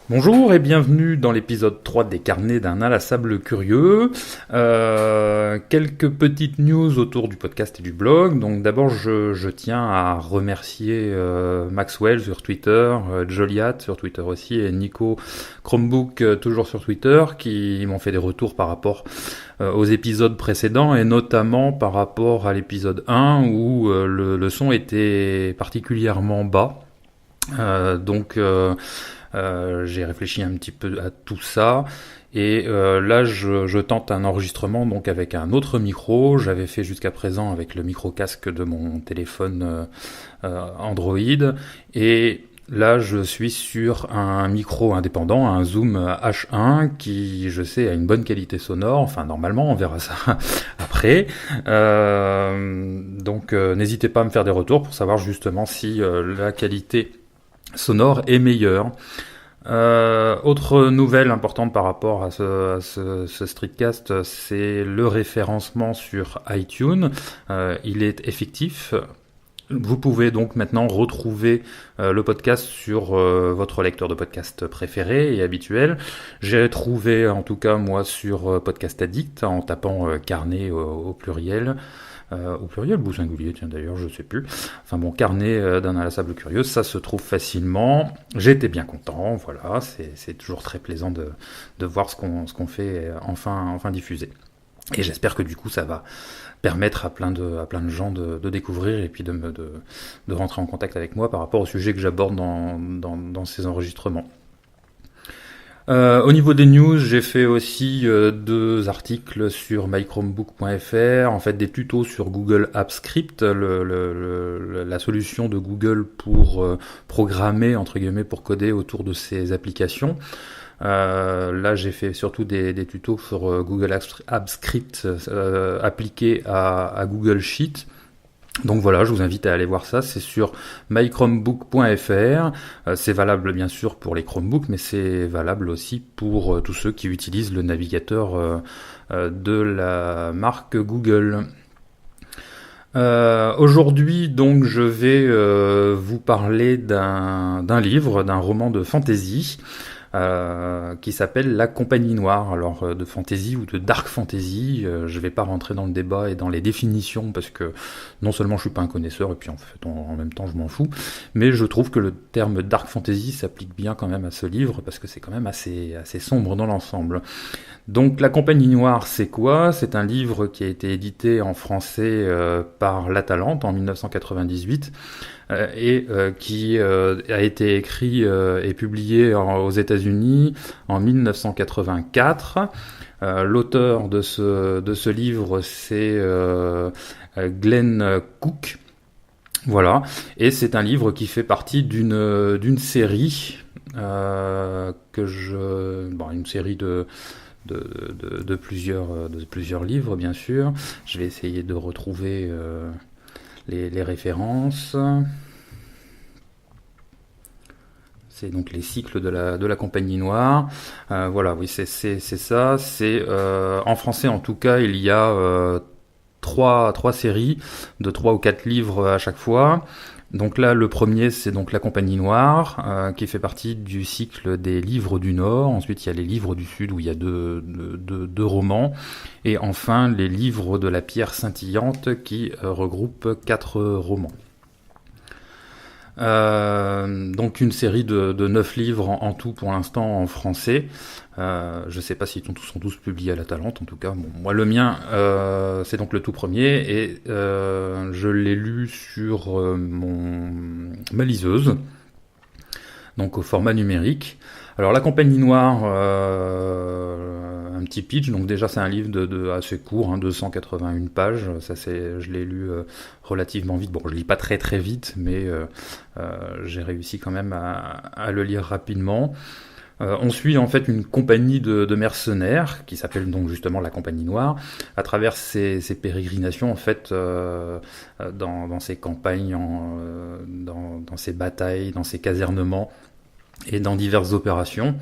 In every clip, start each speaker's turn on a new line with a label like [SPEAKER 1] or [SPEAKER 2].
[SPEAKER 1] Bonjour et bienvenue dans l'épisode 3 des carnets d'un inlassable curieux. Quelques petites news autour du podcast et du blog. Donc d'abord je tiens à remercier Maxwell sur Twitter, Joliat sur Twitter aussi et Nico Chromebook toujours sur Twitter qui m'ont fait des retours par rapport aux épisodes précédents et notamment par rapport à l'épisode 1 où le son était particulièrement bas. J'ai réfléchi un petit peu à tout ça et là je tente un enregistrement donc avec un autre micro. J'avais fait jusqu'à présent avec le micro casque de mon téléphone Android et là je suis sur un micro indépendant, un Zoom H1 qui je sais a une bonne qualité sonore. Enfin normalement on verra ça après. N'hésitez pas à me faire des retours pour savoir justement si la qualité sonore est meilleur. Autre nouvelle importante par rapport à ce streetcast, c'est le référencement sur iTunes. Il est effectif. Vous pouvez donc maintenant retrouver le podcast sur votre lecteur de podcast préféré et habituel. J'ai trouvé en tout cas moi sur Podcast Addict en tapant carnet au pluriel. Au pluriel ou au singulier, tiens d'ailleurs, je sais plus. Enfin bon, carnet d'un inlassable curieux, ça se trouve facilement. J'étais bien content, voilà, c'est toujours très plaisant de voir ce qu'on fait enfin diffuser. Et j'espère que du coup ça va permettre à plein de gens de découvrir et puis de rentrer en contact avec moi par rapport au sujet que j'aborde dans ces enregistrements. Au niveau des news, j'ai fait aussi 2 articles sur mychromebook.fr, en fait des tutos sur Google Apps Script, la solution de Google pour programmer, entre guillemets, pour coder autour de ses applications. Là, j'ai fait surtout des tutos sur Google Apps Script appliqué à Google Sheet. Donc voilà, je vous invite à aller voir ça, c'est sur mychromebook.fr, c'est valable bien sûr pour les Chromebooks, mais c'est valable aussi pour tous ceux qui utilisent le navigateur de la marque Google. Aujourd'hui donc je vais vous parler d'un livre, d'un roman de fantasy, qui s'appelle La Compagnie Noire. Alors de fantasy ou de dark fantasy, je vais pas rentrer dans le débat et dans les définitions parce que non seulement je suis pas un connaisseur et puis en fait en même temps je m'en fous, mais je trouve que le terme dark fantasy s'applique bien quand même à ce livre parce que c'est quand même assez sombre dans l'ensemble. Donc La Compagnie Noire, c'est quoi ? C'est un livre qui a été édité en français par La Talente en 1998 qui a été écrit et publié aux États-Unis en 1984. L'auteur de ce livre, c'est Glenn Cook. Voilà, et c'est un livre qui fait partie d'une série une série de plusieurs livres, bien sûr. Je vais essayer de retrouver les références. C'est donc les cycles de la Compagnie Noire. Voilà, oui, c'est ça. C'est en français en tout cas, il y a trois séries de 3 ou 4 livres à chaque fois. Donc là, le premier, c'est donc La Compagnie Noire, qui fait partie du cycle des livres du Nord. Ensuite, il y a les livres du Sud, où il y a deux romans. Et enfin, les livres de la pierre scintillante, qui regroupent 4 romans. Donc une série de 9 livres en tout pour l'instant en français. Je sais pas s'ils sont tous publiés à la Talente, en tout cas. Bon, moi le mien, c'est donc le tout premier et je l'ai lu sur ma liseuse, donc au format numérique. Alors La Compagnie Noire, un petit pitch. Donc déjà c'est un livre de assez court, 281 pages. Ça je l'ai lu relativement vite. Bon, je lis pas très très vite, mais j'ai réussi quand même à le lire rapidement. On suit en fait une compagnie de mercenaires qui s'appelle donc justement La Compagnie Noire à travers ses pérégrinations en fait dans ses campagnes, dans ses batailles, dans ses casernements et dans diverses opérations.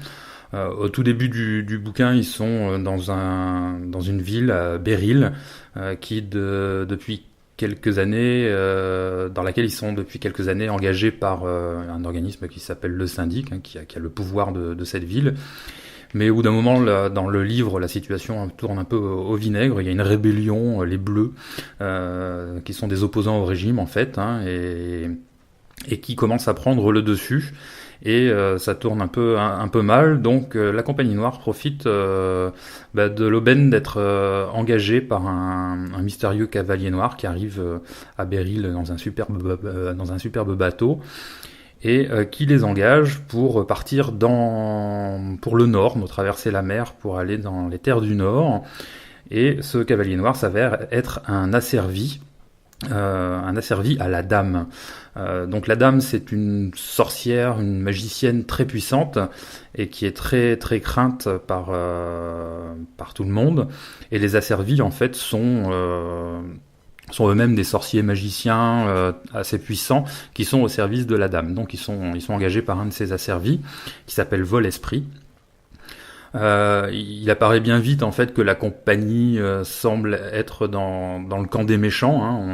[SPEAKER 1] Au tout début du bouquin, ils sont dans une ville, Beryl, qui depuis quelques années, dans laquelle ils sont depuis quelques années engagés par un organisme qui s'appelle le Syndic, qui a le pouvoir de cette ville. Mais au bout d'un moment, là, dans le livre, la situation tourne un peu au vinaigre. Il y a une rébellion, les Bleus, qui sont des opposants au régime en fait, et qui commencent à prendre le dessus. Et ça tourne un peu mal. Donc la Compagnie Noire profite de l'aubaine d'être engagée par un mystérieux cavalier noir qui arrive à Beryl dans un superbe bateau, et qui les engage pour partir pour le nord, pour traverser la mer pour aller dans les terres du nord. Et ce cavalier noir s'avère être un asservi à la Dame. Donc la Dame, c'est une sorcière, une magicienne très puissante et qui est très très crainte par tout le monde. Et les asservis en fait sont eux-mêmes des sorciers magiciens assez puissants qui sont au service de la Dame. Donc ils sont engagés par un de ces asservis qui s'appelle Vol-Esprit. Il apparaît bien vite en fait que la compagnie semble être dans le camp des méchants.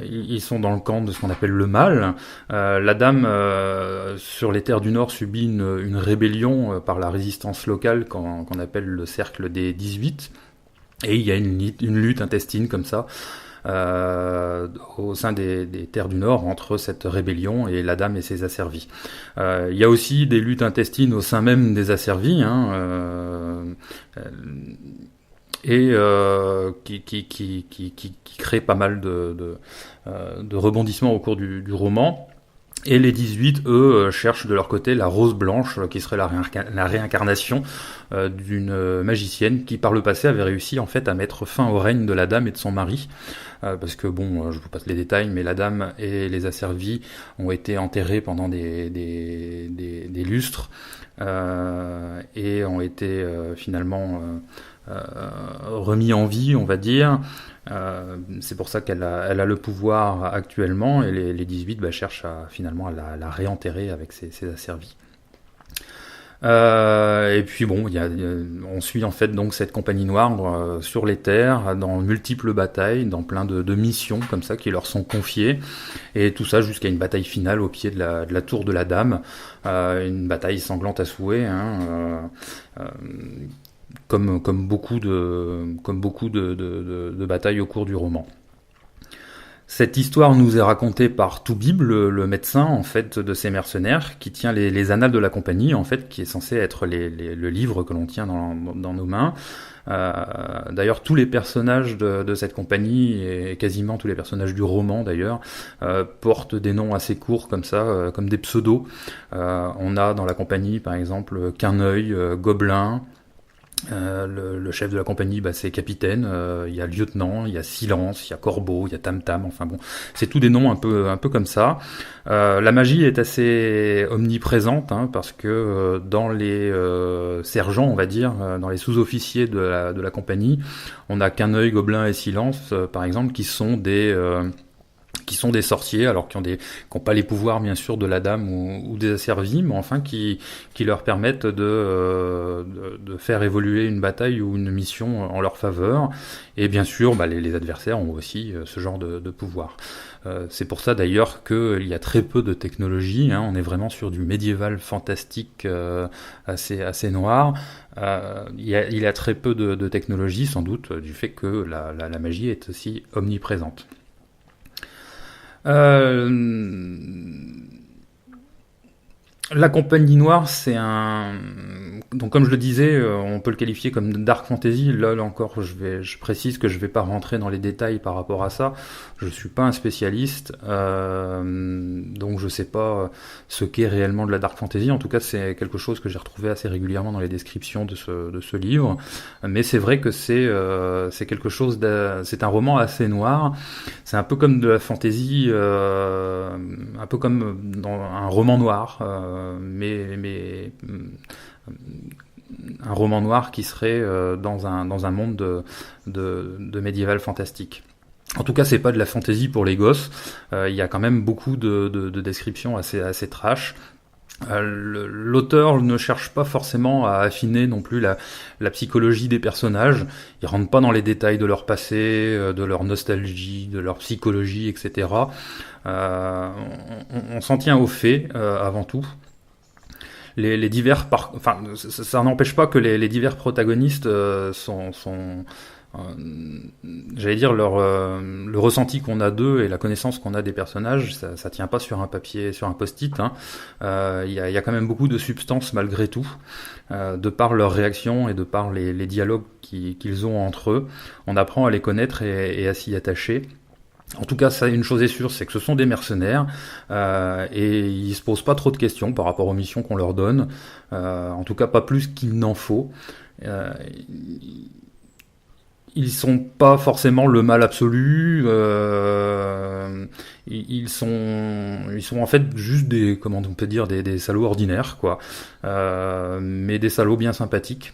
[SPEAKER 1] Ils sont dans le camp de ce qu'on appelle le mal. La Dame, sur les terres du Nord, subit une rébellion par la résistance locale qu'on appelle le cercle des 18. Et il y a une lutte intestine comme ça au sein des terres du Nord entre cette rébellion et la Dame et ses asservis. Il y a aussi des luttes intestines au sein même des asservis, qui créent pas mal de rebondissements au cours du roman. Et les 18, eux, cherchent de leur côté la Rose Blanche, qui serait la réincarnation d'une magicienne qui, par le passé, avait réussi en fait à mettre fin au règne de la Dame et de son mari. Parce que, je vous passe les détails, mais la Dame et les asservis ont été enterrés pendant des lustres et ont été finalement remis en vie, on va dire. C'est pour ça qu'elle a le pouvoir actuellement, et les 18 cherchent finalement à la réenterrer avec ses asservis. Et puis on suit en fait donc cette compagnie noire sur les terres, dans multiples batailles, dans plein de missions comme ça qui leur sont confiées, et tout ça jusqu'à une bataille finale au pied de la tour de la Dame, une bataille sanglante à souhait, comme beaucoup de batailles au cours du roman. Cette histoire nous est racontée par Toubib, le médecin en fait de ces mercenaires, qui tient les annales de la compagnie, en fait, qui est censé être le livre que l'on tient dans nos mains. D'ailleurs, tous les personnages de cette compagnie, et quasiment tous les personnages du roman d'ailleurs, portent des noms assez courts comme ça, comme des pseudos. On a dans la compagnie par exemple Quinœil, Gobelin. Le chef de la compagnie, c'est capitaine. Il y a lieutenant, il y a Silence, il y a Corbeau, il y a Tam Tam. Enfin bon, c'est tous des noms un peu comme ça. La magie est assez omniprésente, parce que dans les sergents, on va dire, dans les sous-officiers de la compagnie, on a Quinœil, Gobelin et Silence, par exemple, qui sont des sorciers, alors qui ont pas les pouvoirs bien sûr de la Dame ou des asservis, mais enfin qui leur permettent de faire évoluer une bataille ou une mission en leur faveur. Et bien sûr, les adversaires ont aussi ce genre de pouvoir. C'est pour ça d'ailleurs qu'il y a très peu de technologie, on est vraiment sur du médiéval fantastique assez noir. Il y a très peu de technologie, sans doute du fait que la magie est aussi omniprésente. La compagnie noire, donc comme je le disais, on peut le qualifier comme dark fantasy. Là encore, je précise que je vais pas rentrer dans les détails par rapport à ça. Je suis pas un spécialiste, donc je sais pas ce qu'est réellement de la dark fantasy. En tout cas, c'est quelque chose que j'ai retrouvé assez régulièrement dans les descriptions de ce livre. Mais c'est vrai que c'est quelque chose c'est un roman assez noir. C'est un peu comme de la fantasy, un peu comme dans un roman noir. Mais un roman noir qui serait dans un monde de médiéval fantastique. En tout cas, c'est pas de la fantasy pour les gosses. Il y a quand même beaucoup de descriptions assez trash. L'auteur ne cherche pas forcément à affiner non plus la psychologie des personnages. Il rentre pas dans les détails de leur passé, de leur nostalgie, de leur psychologie, etc. On s'en tient aux faits avant tout. Les divers, ça n'empêche pas que les divers protagonistes j'allais dire le ressenti qu'on a d'eux et la connaissance qu'on a des personnages, ça tient pas sur un papier, sur un post-it. Hein. Il y a quand même beaucoup de substance malgré tout, de par leurs réactions et de par les dialogues qu'ils ont entre eux. On apprend à les connaître et à s'y attacher. En tout cas, ça, une chose est sûre, c'est que ce sont des mercenaires et ils se posent pas trop de questions par rapport aux missions qu'on leur donne. En tout cas, pas plus qu'il n'en faut. Ils sont pas forcément le mal absolu. Ils sont en fait juste comment on peut dire, des salauds ordinaires, quoi. Mais des salauds bien sympathiques.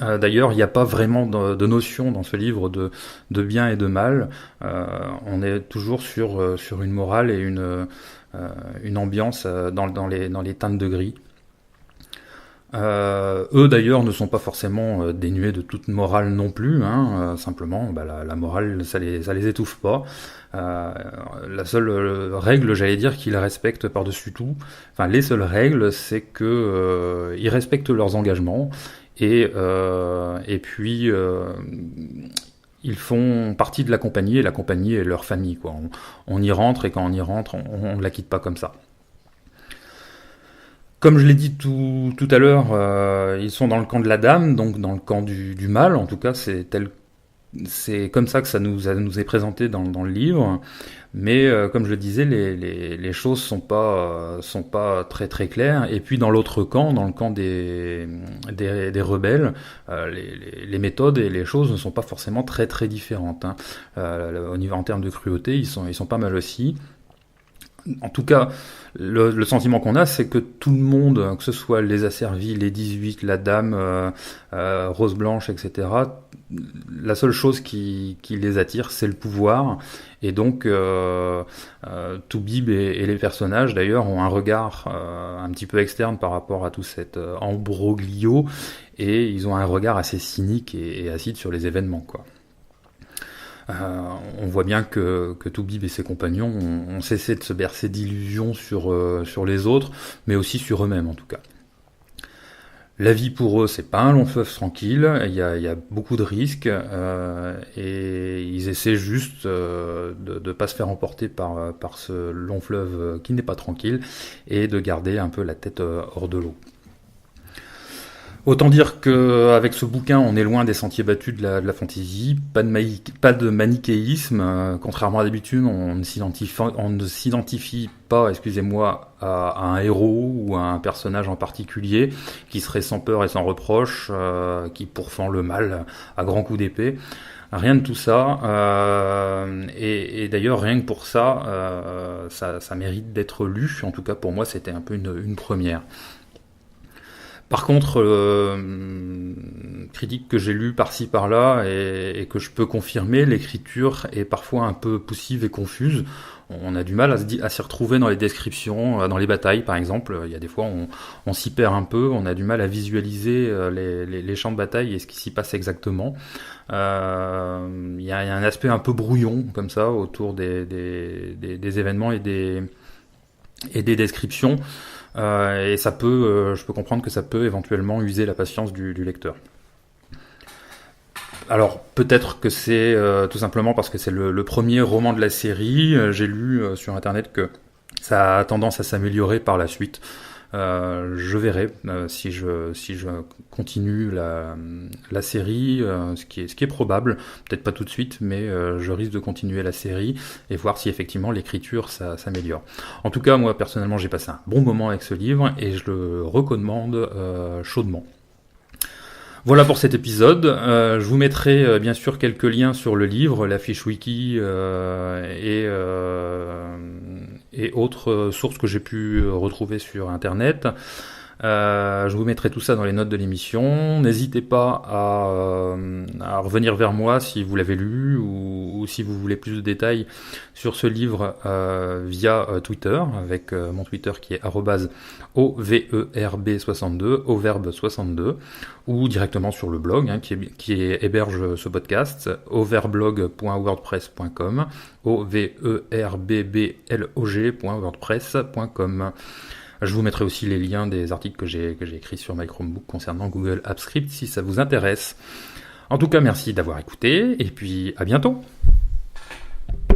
[SPEAKER 1] D'ailleurs, il n'y a pas vraiment de notion dans ce livre de bien et de mal. On est toujours sur une morale et une ambiance dans les teintes de gris. Eux d'ailleurs ne sont pas forcément dénués de toute morale non plus, hein, simplement la morale ça les étouffe pas. La seule règle, j'allais dire, qu'ils respectent par-dessus tout, enfin les seules règles, c'est que ils respectent leurs engagements et puis ils font partie de la compagnie et la compagnie est leur famille, quoi. On y rentre et quand on y rentre, on ne la quitte pas comme ça. Comme je l'ai dit tout à l'heure, ils sont dans le camp de la dame, donc dans le camp du mal. En tout cas, c'est comme ça que ça nous est présenté dans le livre. Mais comme je le disais, les choses sont pas très très claires. Et puis dans l'autre camp, dans le camp des rebelles, les méthodes et les choses ne sont pas forcément très très différentes. Hein. Au niveau en termes de cruauté, ils sont pas mal aussi. En tout cas, le sentiment qu'on a, c'est que tout le monde, que ce soit les asservis, les 18, la dame, Rose Blanche, etc., la seule chose qui les attire, c'est le pouvoir. Et donc, Toubib et les personnages, d'ailleurs, ont un regard un petit peu externe par rapport à tout cet embroglio, et ils ont un regard assez cynique et acide sur les événements, quoi. On voit bien que Toubib et ses compagnons ont cessé de se bercer d'illusions sur les autres, mais aussi sur eux-mêmes en tout cas. La vie pour eux, c'est pas un long fleuve tranquille, il y a beaucoup de risques, et ils essaient juste de pas se faire emporter par ce long fleuve qui n'est pas tranquille, et de garder un peu la tête hors de l'eau. Autant dire qu'avec ce bouquin, on est loin des sentiers battus de la fantasy, pas de manichéisme, contrairement à d'habitude, on ne s'identifie pas, excusez-moi, à un héros ou à un personnage en particulier qui serait sans peur et sans reproche, qui pourfend le mal à grands coups d'épée. Rien de tout ça, et d'ailleurs rien que pour ça, ça mérite d'être lu. En tout cas pour moi, c'était un peu une première. Par contre, critique que j'ai lu par-ci par-là et que je peux confirmer, l'écriture est parfois un peu poussive et confuse. On a du mal à s'y retrouver dans les descriptions, dans les batailles par exemple. Il y a des fois on s'y perd un peu, on a du mal à visualiser les champs de bataille et ce qui s'y passe exactement. Il y a un aspect un peu brouillon comme ça autour des événements et des descriptions. Et ça je peux comprendre que ça peut éventuellement user la patience du lecteur. Alors peut-être que c'est tout simplement parce que c'est le premier roman de la série. J'ai lu sur internet que ça a tendance à s'améliorer par la suite. Je verrai si je continue la série, ce qui est probable, peut-être pas tout de suite, mais je risque de continuer la série et voir si effectivement l'écriture ça s'améliore. En tout cas, moi personnellement, j'ai passé un bon moment avec ce livre et je le recommande chaudement. Voilà pour cet épisode. Je vous mettrai bien sûr quelques liens sur le livre, la fiche wiki et autres sources que j'ai pu retrouver sur internet. Je vous mettrai tout ça dans les notes de l'émission. N'hésitez pas à revenir vers moi si vous l'avez lu ou si vous voulez plus de détails sur ce livre via Twitter, avec mon Twitter qui est @OVERB62, Auverbe62, ou directement sur le blog qui héberge ce podcast, overblog.wordpress.com, overblog.wordpress.com. Je vous mettrai aussi les liens des articles que j'ai écrits sur My Chromebook concernant Google Apps Script si ça vous intéresse. En tout cas, merci d'avoir écouté et puis à bientôt.